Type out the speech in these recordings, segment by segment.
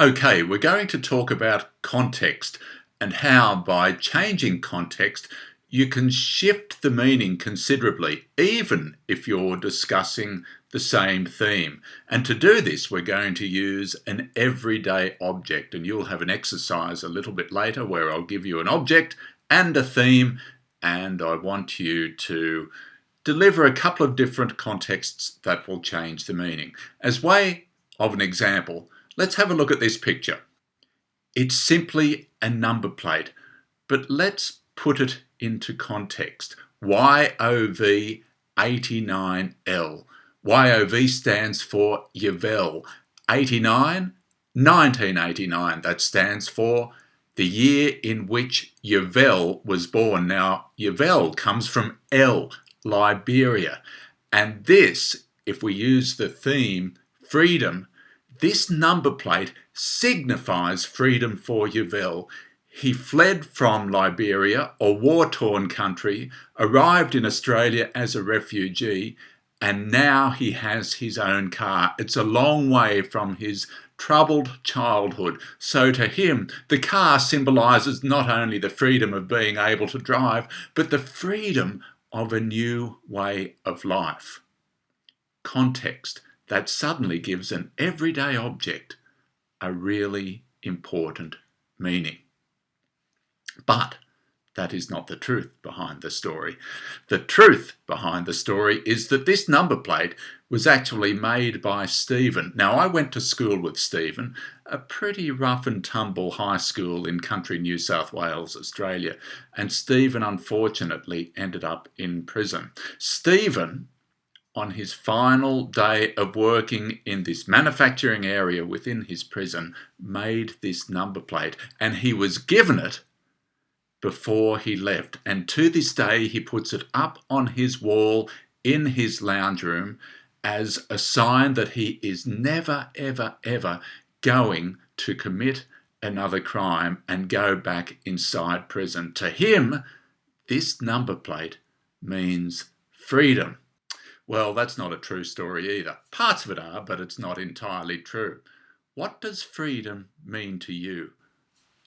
Okay, we're going to talk about context and how by changing context you can shift the meaning considerably, even if you're discussing the same theme. And to do this, we're going to use an everyday object, and you'll have an exercise a little bit later where I'll give you an object and a theme, and I want you to deliver a couple of different contexts that will change the meaning. As way of an example, let's have a look at this picture. It's simply a number plate, but let's put it into context. YOV 89L. YOV stands for Yavel. 89, 1989. That stands for the year in which Yavel was born. Now, Yavel comes from L, Liberia. And this, if we use the theme freedom, this number plate signifies freedom for Yavel. He fled from Liberia, a war-torn country, arrived in Australia as a refugee, and now he has his own car. It's a long way from his troubled childhood. So to him, the car symbolises not only the freedom of being able to drive, but the freedom of a new way of life. Context. That suddenly gives an everyday object a really important meaning. But that is not the truth behind the story. The truth behind the story is that this number plate was actually made by Stephen. Now, I went to school with Stephen, a pretty rough and tumble high school in country New South Wales, Australia, and Stephen unfortunately ended up in prison. Stephen, on his final day of working in this manufacturing area within his prison, made this number plate, and he was given it before he left. And to this day, he puts it up on his wall in his lounge room as a sign that he is never, ever, ever going to commit another crime and go back inside prison. To him, this number plate means freedom. Well, that's not a true story either. Parts of it are, but it's not entirely true. What does freedom mean to you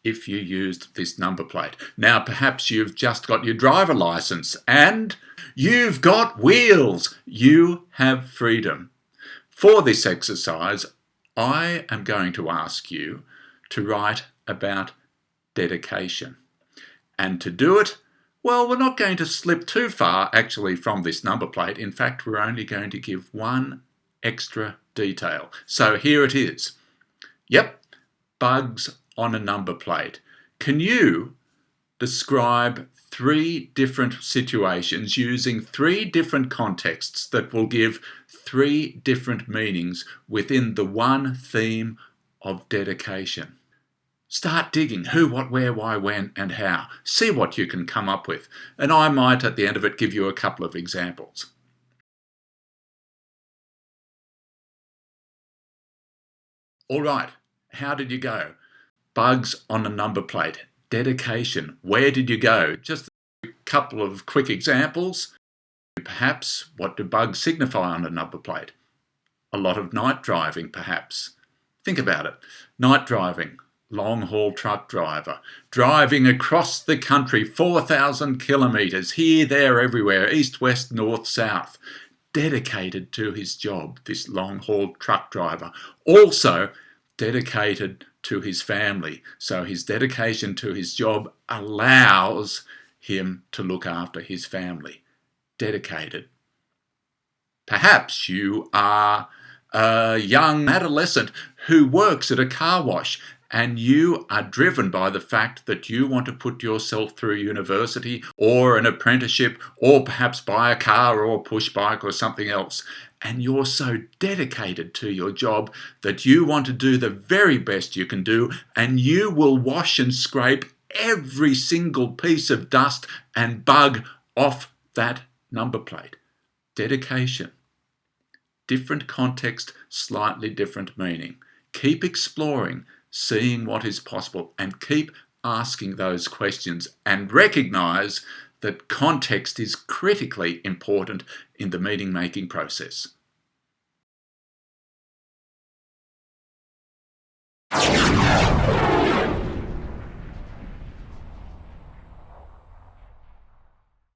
if you used this number plate? Now, perhaps you've just got your driver license and you've got wheels. You have freedom. For this exercise, I am going to ask you to write about dedication. And to do it, well, we're not going to slip too far actually from this number plate. In fact, we're only going to give one extra detail. So here it is. Yep, bugs on a number plate. Can you describe 3 different situations using 3 different contexts that will give 3 different meanings within the one theme of dedication? Start digging who, what, where, why, when, and how. See what you can come up with. And I might, at the end of it, give you a couple of examples. All right, how did you go? Bugs on a number plate. Dedication. Where did you go? Just a couple of quick examples. Perhaps, what do bugs signify on a number plate? A lot of night driving, perhaps. Think about it. Night driving. Long-haul truck driver, driving across the country 4,000 kilometres, here, there, everywhere, east, west, north, south, dedicated to his job, this long-haul truck driver. Also dedicated to his family, so his dedication to his job allows him to look after his family. Dedicated. Perhaps you are a young adolescent who works at a car wash, and you are driven by the fact that you want to put yourself through university or an apprenticeship or perhaps buy a car or a push bike or something else. And you're so dedicated to your job that you want to do the very best you can do, and you will wash and scrape every single piece of dust and bug off that number plate. Dedication. Different context, slightly different meaning. Keep exploring, seeing what is possible, and keep asking those questions, and recognise that context is critically important in the meaning making process.